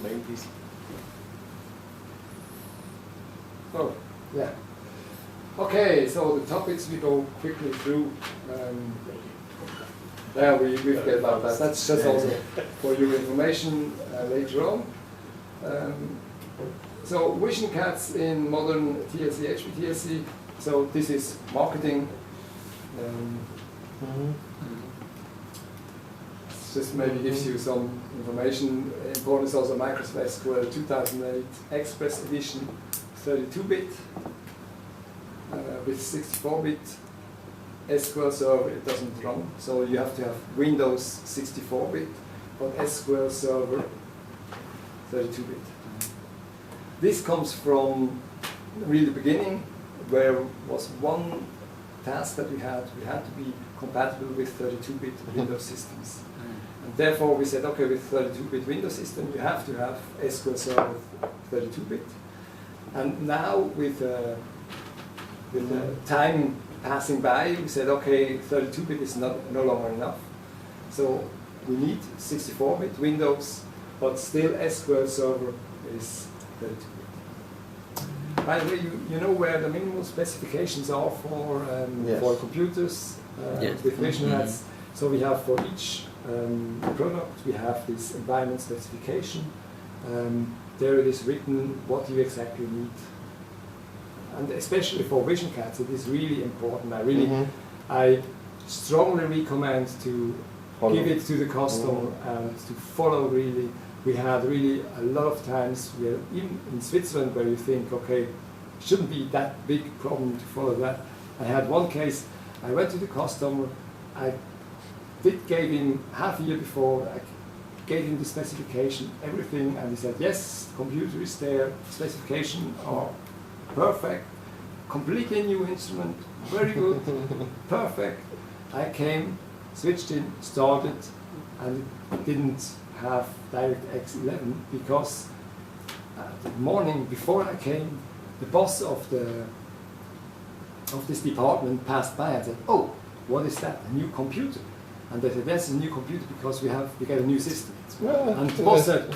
main PC. Oh, yeah. Okay, so the topics we go quickly through. Yeah, we forget about that. That's just also for your information later on. So vision cats in modern TLC, HPTLC. So this is marketing. Just maybe gives you some information. Important is also Microsoft SQL 2008 Express Edition, 32-bit with 64-bit SQL Server. It doesn't run, so you have to have Windows 64-bit, but SQL Server 32-bit. This comes from really the beginning, where was one task that we had. We had to be compatible with 32-bit Windows systems. And therefore we said, okay, with 32-bit Windows system, you have to have SQL Server 32-bit. And now with the time passing by, we said, okay, 32-bit is no longer enough. So we need 64-bit Windows, but still SQL Server is 32-bit. By the way, you know where the minimal specifications are for computers with vision cats. So we have for each product, we have this environment specification. There it is written what you exactly need. And especially for vision cats, it is really important. I strongly recommend to give it to the customer and to follow really. We had really a lot of times, even in Switzerland, where you think, okay, it shouldn't be that big problem to follow that. I had one case, I went to the customer, I gave him half a year before, I gave him the specification, everything, and he said, yes, the computer is there, specification are perfect, completely new instrument, very good, perfect. I came, switched in, started, and it didn't have DirectX 11 because the morning before I came, the boss of this department passed by and said, oh, what is that, a new computer? And they said, yes, a new computer because we get a new system. And the boss said,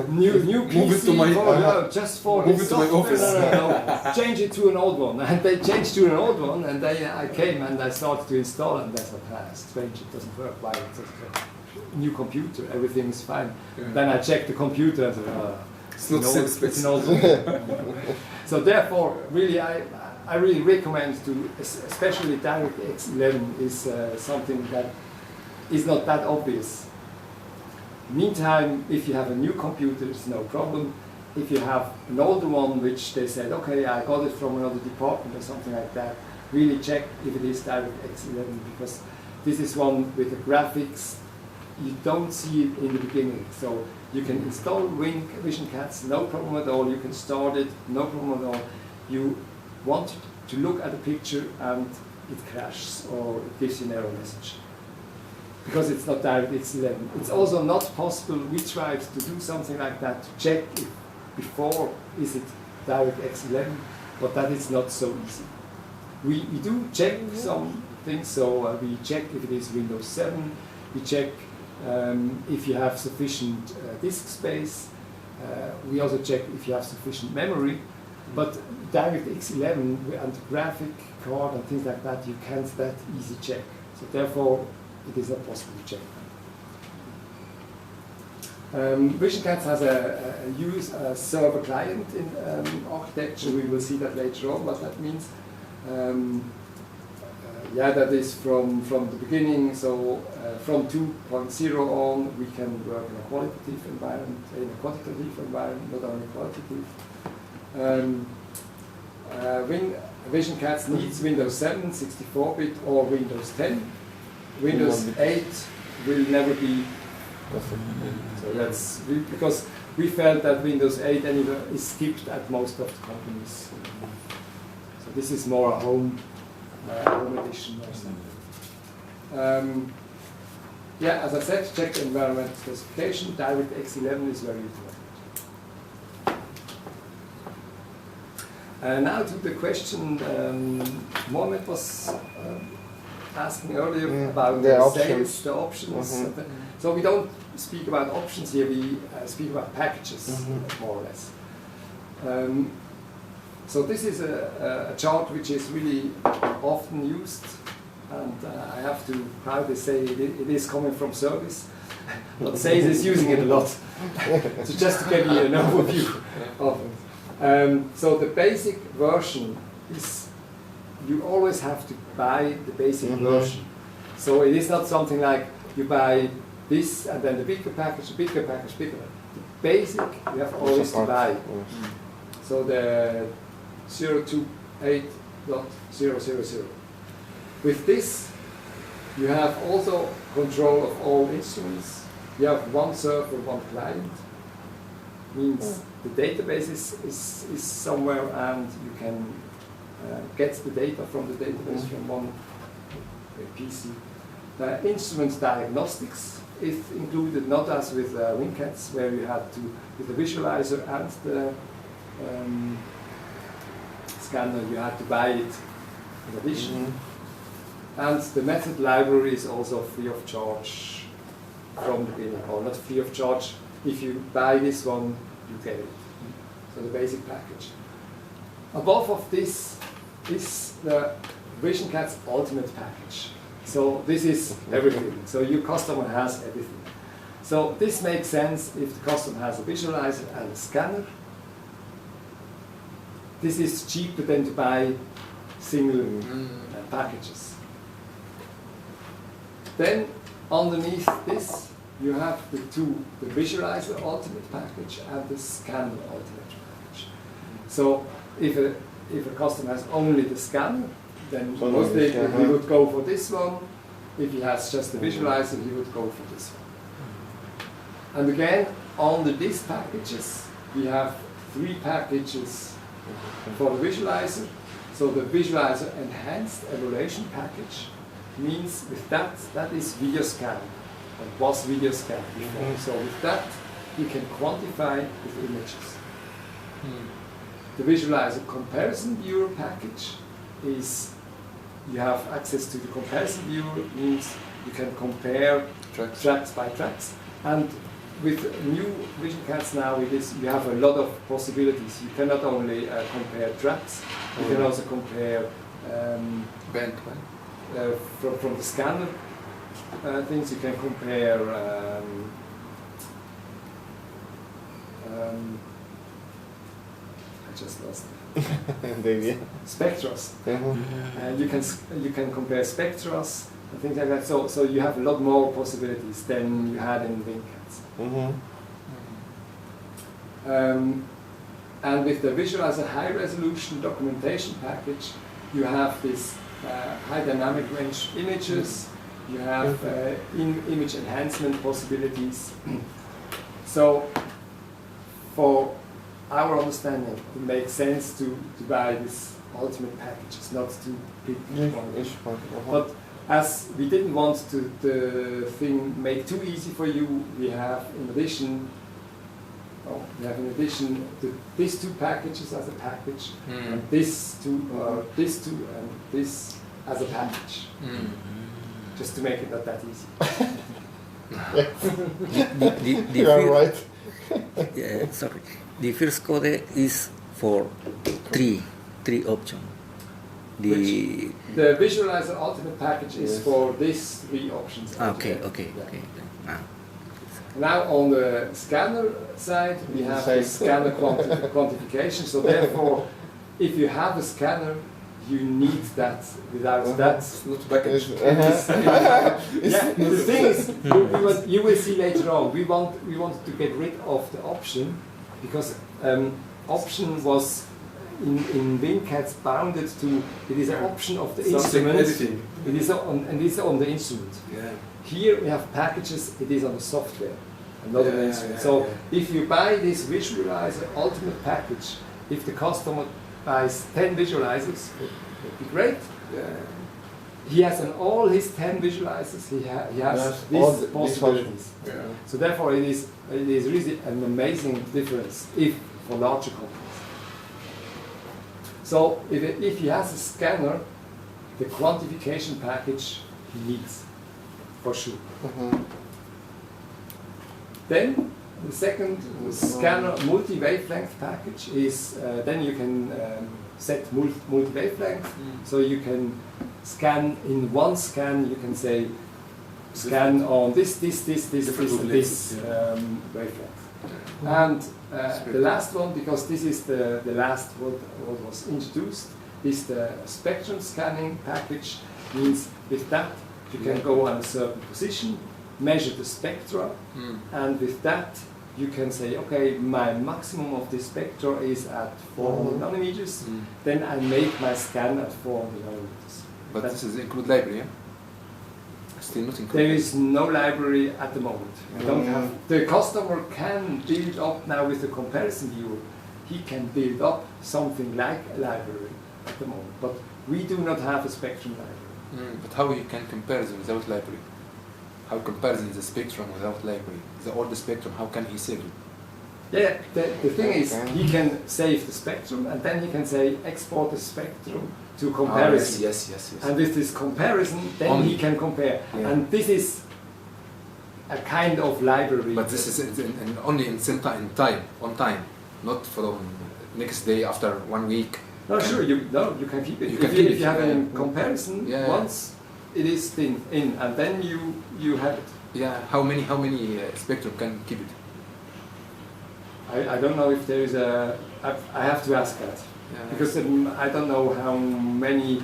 new PC, just for move it to my office. No, change it to an old one. And they changed to an old one, and I came and I started to install, and that's strange, it doesn't work. Why? It's a new computer, everything is fine. Yeah. Then I checked the computer and said, it's an old one. So therefore, really, I really recommend to, especially DirectX 11 is something that is not that obvious. Meantime, if you have a new computer, it's no problem. If you have an older one, which they said, okay, I got it from another department or something like that, really check if it is DirectX 11, because this is one with the graphics. You don't see it in the beginning. So you can install Vision Cats, no problem at all. You can start it, no problem at all. You want to look at a picture and it crashes or it gives you an error message. Because it's not DirectX 11. It's also not possible, we tried to do something like that to check if before is it DirectX 11, but that is not so easy. We do check some things, so we check if it is Windows 7, we check if you have sufficient disk space, we also check if you have sufficient memory. But DirectX 11 and the graphic card and things like that, you can't that easy check. So therefore, it is not possible to check. Vision Cats has a server client in architecture. We will see that later on, what that means. That is from the beginning. So from 2.0 on, we can work in a qualitative environment, not only qualitative. Vision Cats needs Windows 7, 64-bit or Windows 10. Windows 8 will never be. So that's because we felt that Windows 8 anyway is skipped at most of the companies. So this is more a home edition or something. As I said, check the environment specification. DirectX 11 is very important. Now to the question Mohammed was asking earlier about the options. sales, the options. So we don't speak about options here, we speak about packages, more or less. So this is a chart which is really often used, and I have to proudly say it is coming from service, but sales is using it a lot. So just to give you an overview of it. So the basic version is, you always have to buy the basic version. So it is not something like you buy this and then the bigger package, bigger package, bigger. The basic you have always to buy. So the 028.000. With this, you have also control of all instruments. You have one server, one client. Means the database is somewhere, and you can get the data from the database from one PC. Instrument diagnostics is included, not as with WinCats, where you had to, with the visualizer and the scanner, you had to buy it in addition. And the method library is also free of charge from the beginning, or not free of charge. If you buy this one, you get it. So the basic package. Above of this is the VisionCat's ultimate package. So this is everything. So your customer has everything. So this makes sense if the customer has a visualizer and a scanner. This is cheaper than to buy single packages. Then underneath this, you have the visualizer ultimate package and the scanner ultimate package. So if a customer has only the scanner, then mostly he would go for this one. If he has just the visualizer, he would go for this one. And again, under these packages, we have 3 packages for the visualizer. So the visualizer enhanced evaluation package means with that is video scan. It was video scan before. So with that, you can quantify with images. The visualizer comparison viewer package is, you have access to the comparison viewer, means you can compare tracks by tracks. And with new VisionCats now, you have a lot of possibilities. You can not only compare tracks, you can also compare from the scanner things. You can compare I just lost it. Spectras. You can compare spectras and things like that. So you have a lot more possibilities than you had in WinCats. And with the visualizer high resolution documentation package, you have this high dynamic range images. You have image enhancement possibilities. So for our understanding, it makes sense to buy this ultimate packages, not to pick one. But as we didn't want the thing make too easy for you, we have in addition these 2 packages as a package, and this two and this as a package. Just to make it not that easy. You are right. Yeah, sorry. The first code is for three options. The visualizer ultimate package is for these 3 options. Okay. Now on the scanner side, we have the scanner quantification. So therefore, if you have a scanner, you need that. Without that, not package. The thing is, you will see later on. We wanted to get rid of the option because option was in WinCats bounded to, it is an option of the instrument. Editing. It is on the instrument. Yeah. Here we have packages. It is on the software, and not on the instrument. So if you buy this visualizer ultimate package, if the customer buys 10 visualizers, it would be great. He has on all his 10 visualizers, he has these possibilities. So therefore it is really an amazing difference for larger companies. So if he has a scanner, the quantification package he needs, for sure. Then the second scanner multi-wavelength package is, then you can set multi-wavelength, so you can scan in one scan, you can say scan on this wavelength. And the last one, because this is the last what was introduced, is the spectrum scanning package. Means with that you can go on a certain position, measure the spectra, and with that you can say, okay, my maximum of this spectra is at 400 nanometers, then I make my scan at 400 nanometers. But this is include library, yeah? Still not include. There is no library at the moment. We don't have. The customer can build up now with the comparison viewer. He can build up something like a library at the moment, but we do not have a spectrum library. But how you can compare them without library? How comparison the spectrum without library? All the spectrum, how can he save it? Yeah, the thing is, he can save the spectrum and then he can say export the spectrum to comparison. Yes. And with this comparison, then he can compare. Yeah. And this is a kind of library. But this is only in time, on time, not from next day after 1 week. No, sure, you can keep it. If you have a comparison, once it is in, and then you have it. Yeah, how many spectrum can keep it? I don't know if there is a. I have to ask that because I don't know how many.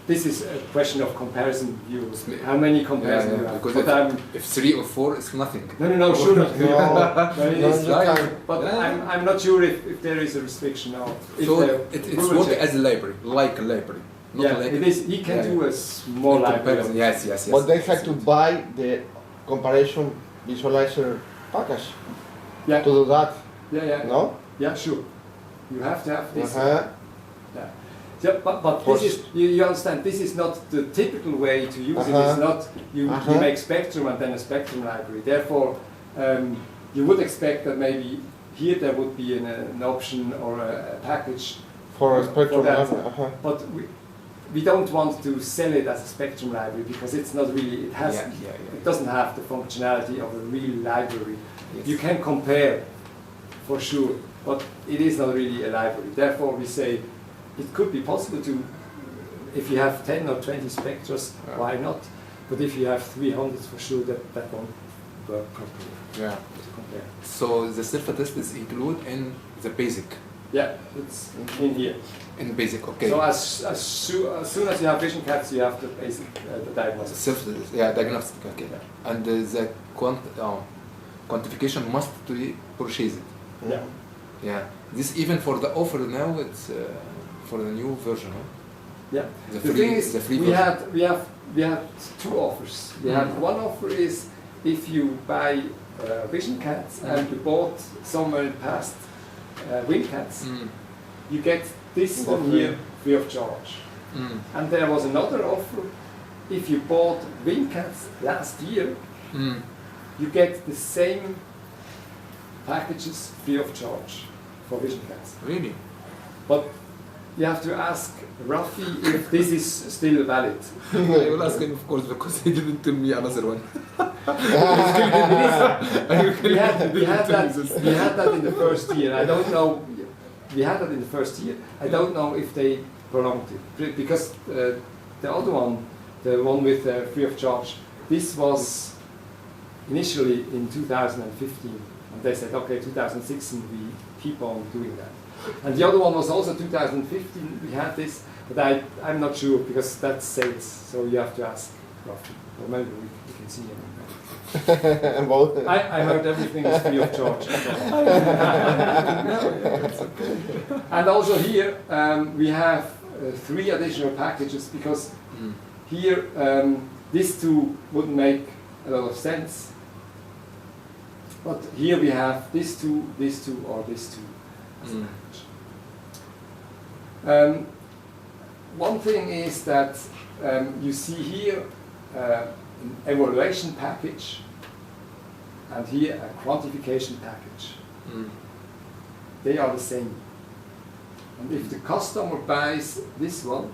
This is a question of comparison views. How many comparison you have? Because if 3 or 4, it's nothing. No, sure not. No, but I'm not sure if there is a restriction now. So it's work as a library, like a library. Not like it is. He can do a small library. Yes. But they have to buy the comparison visualizer package to do that. Yeah. No? Yeah, sure. You have to have this. Yeah, but this is, you understand, this is not the typical way to use it. It's not, you make spectrum and then a spectrum library. Therefore, you would expect that maybe here there would be an option or a package for a spectrum library. But we don't want to sell it as a spectrum library because it's not really, it doesn't have the functionality of a real library. Yes. You can compare for sure, but it is not really a library. Therefore, we say it could be possible to, if you have 10 or 20 spectras, why not? But if you have 300, for sure that won't work properly. Yeah. To compare. So the self-attest is included in the basic. Yeah, it's in here. In basic, okay. So as soon as you have vision caps, you have the basic the diagnosis. Self-attest, diagnostic. Okay. Yeah. And the quantification must be purchased. Yeah. Yeah. This even for the offer now, it's for the new version. Huh? Yeah. The thing is, free we had two offers. We had one offer is if you buy vision cats and you bought somewhere past wing cats, you get this one here free of charge. And there was another offer. If you bought wing cats last year, you get the same packages free of charge for vision cats. Really? But you have to ask Rafi if this is still valid. I will ask him, of course, because he didn't tell me another one. we had that in the first year. I don't know. We had that in the first year. I don't know if they prolonged it because the other one, the one with free of charge, this was initially in 2015, and they said, okay, 2016 we keep on doing that. And the other one was also 2015. We had this, but I'm not sure because that's sales, so you have to ask roughly. Or maybe we can see it. Both. I heard everything is free of charge. And also here we have 3 additional packages because here these 2 wouldn't make a lot of sense. But here we have these 2, or these 2. One thing is that you see here an evaluation package and here a quantification package. They are the same. And if the customer buys this one,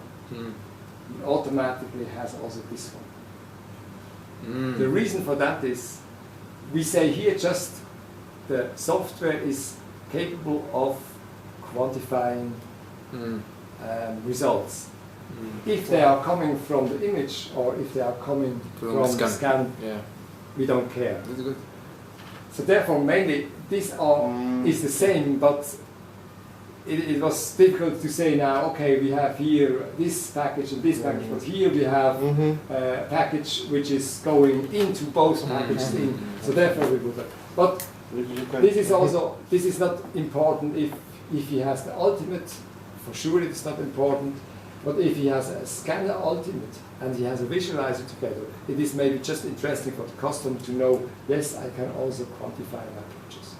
it automatically has also this one. Mm. The reason for that is, we say here just the software is capable of quantifying Mm. results. Mm. If they are coming from the image or if they are coming from the scan, Yeah, we don't care. that's good. So therefore, mainly this is the same, but it was difficult to say now, okay, we have here this package and this package, but here we have a package which is going into both packages in. So therefore we put that. But this is also, this is not important if he has the ultimate, for sure it's not important, but if he has a scanner ultimate and he has a visualizer together, it is maybe just interesting for the customer to know, yes, I can also quantify my pictures.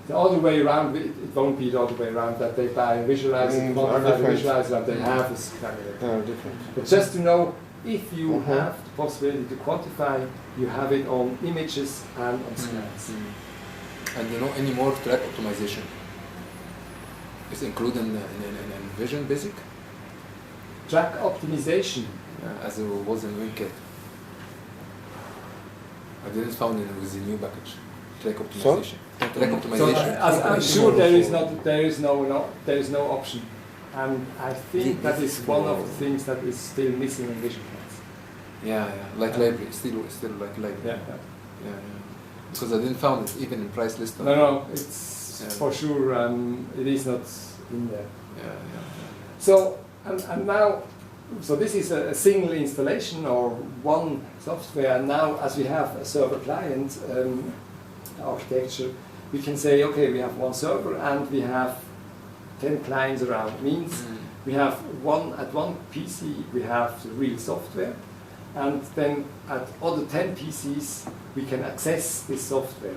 The other way around, it won't be the other way around, that they buy a visualizer, quantify the visualizer, and they have a scanner. Different. But just to know, if you have the possibility to quantify, you have it on images and on scans. And you know any more track optimization? It's included in Vision Basic, Track optimization. as it was in WinKit. I didn't find it with the new package. Track optimization. Track So optimization. I'm sure there is no option, and I think that is one of the things that is still missing in Vision Plans. Yeah, like library, still like library. Yeah. Because I didn't find it even in price list. No, it's for sure. It is not in there. Yeah. So and now, so this is a single installation or one software. And now, as we have a server client architecture, we can say, okay, we have one server and we have 10 clients around. Means we have at one PC we have the real software, and then at other 10 PCs we can access this software.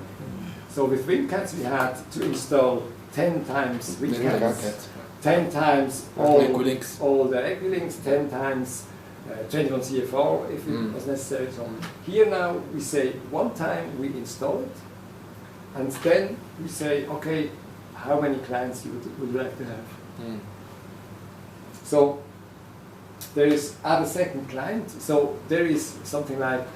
So with WinCats we had to install 10 times WinCats, 10 times all the Equilinks, 10 times 21 CFR if it was necessary. So here now we say one time we install it, and then we say, okay, how many clients you would like to have. So there is add a second client. So there is something like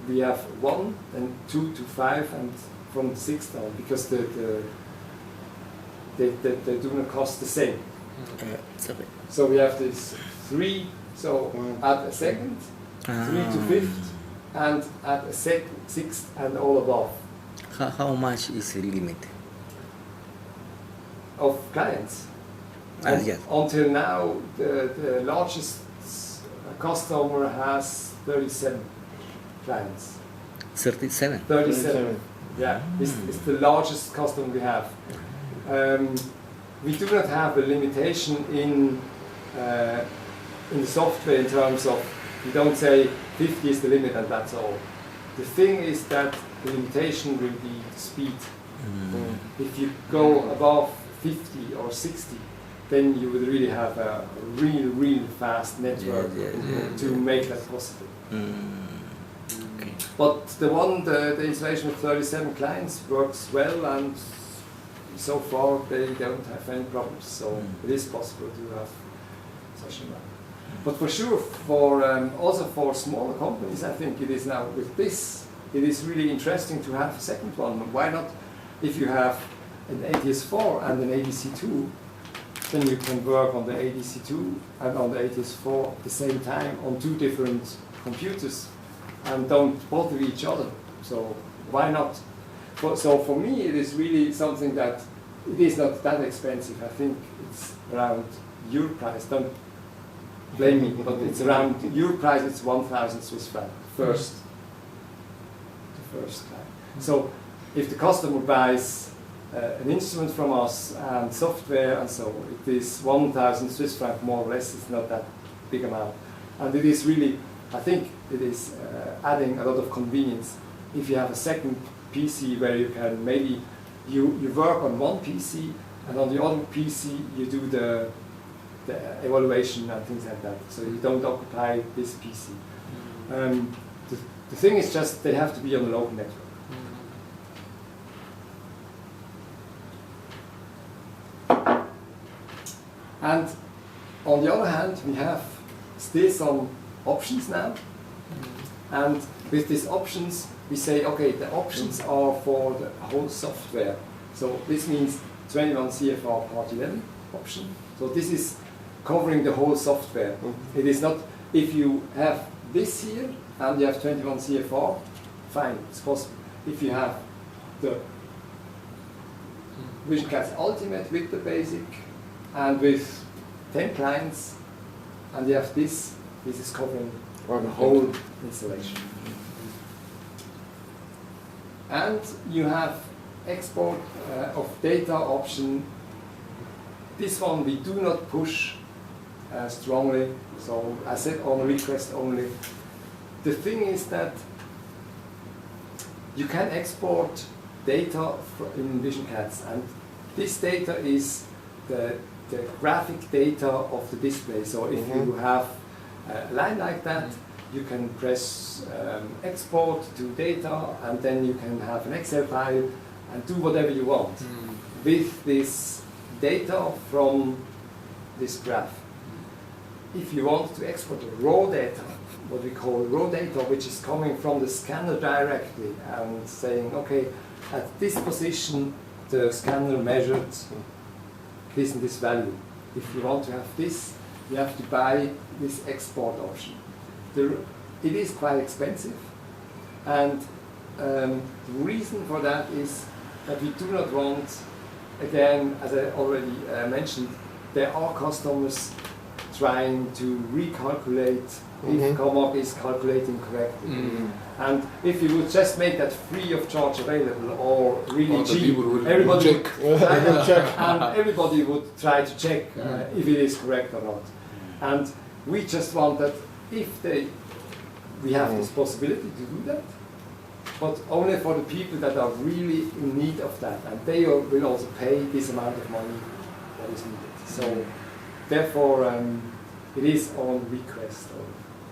we have 1, then 2 to 5, and from 6 down, because they do not cost the same. Sorry. So we have this 3. So add a second, 3 to 5th, and add a 6th, and all above. How much is the limit? Of clients. Yes. Until now, the largest customer has 37 clients. 37. 37. Yeah, it's the largest customer we have. We do not have a limitation in the software in terms of, we don't say 50 is the limit and that's all. The thing is that the limitation will be the speed. If you go above 50 or 60, then you would really have a real fast network to make that possible. Okay. But the installation with 37 clients works well, and so far they don't have any problems. So it is possible to have such a map. But for sure, also for smaller companies, I think it is now with this, it is really interesting to have a second one. Why not? If you have an ATS4 and an ADC2, then you can work on the ADC2 and on the ATS4 at the same time on 2 different computers and don't bother each other. So why not? So for me, it is really something that it is not that expensive. I think it's around your price. Don't blame me, but it's around your price. It's 1,000 Swiss francs first. The first time. So if the customer buys an instrument from us and software and so on, it is 1,000 Swiss francs more or less. It's not that big amount, and it is really, I think it is adding a lot of convenience. If you have a second PC where you can maybe you work on one PC and on the other PC you do the evaluation and things like that. So you don't occupy this PC. The thing is just they have to be on the local network. And on the other hand, we have still some options now. And with these options, we say, okay, the options are for the whole software. So this means 21 CFR Part 11 option. So this is covering the whole software. It is not, if you have this here and you have 21 CFR, fine, it's possible. If you have the VisionCAD Ultimate with the basic and with 10 clients, and you have this is covering the whole installation. And you have export of data option. This one we do not push strongly, so I said on request only. The thing is that you can export data in VisionCAD, and this data is the graphic data of the display. So if you have a line like that, you can press export to data, and then you can have an Excel file and do whatever you want with this data from this graph. If you want to export the raw data, what we call raw data, which is coming from the scanner directly and saying, okay, at this position the scanner measured this and this value. If you want to have this, you have to buy this export option. It is quite expensive, and the reason for that is that we do not want, again, as I already mentioned, there are customers trying to recalculate if Camag is calculating correctly. And if you would just make that free of charge available or really cheap, everybody would check, and everybody would try to check if it is correct or not. And we just want that if we have this possibility to do that, but only for the people that are really in need of that, and they will also pay this amount of money that is needed. So therefore, it is on request.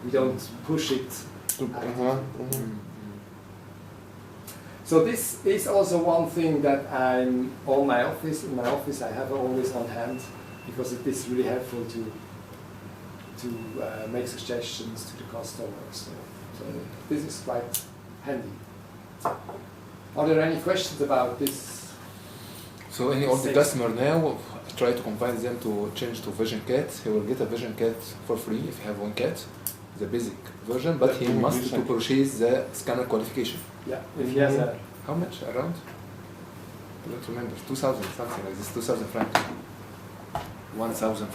We don't push it. So this is also one thing that I'm in my office I have always on hand, because it is really helpful to make suggestions to the customers. So this is quite handy. Are there any questions about this? So any of the customer now try to convince them to change to VisionCAD. He will get a VisionCAD for free if you have one CAD, the basic version, but he must to purchase the scanner qualification. Yeah, if he has a... How much around? I don't remember. 2,000, something like this. 2,000 francs. 1,000 francs.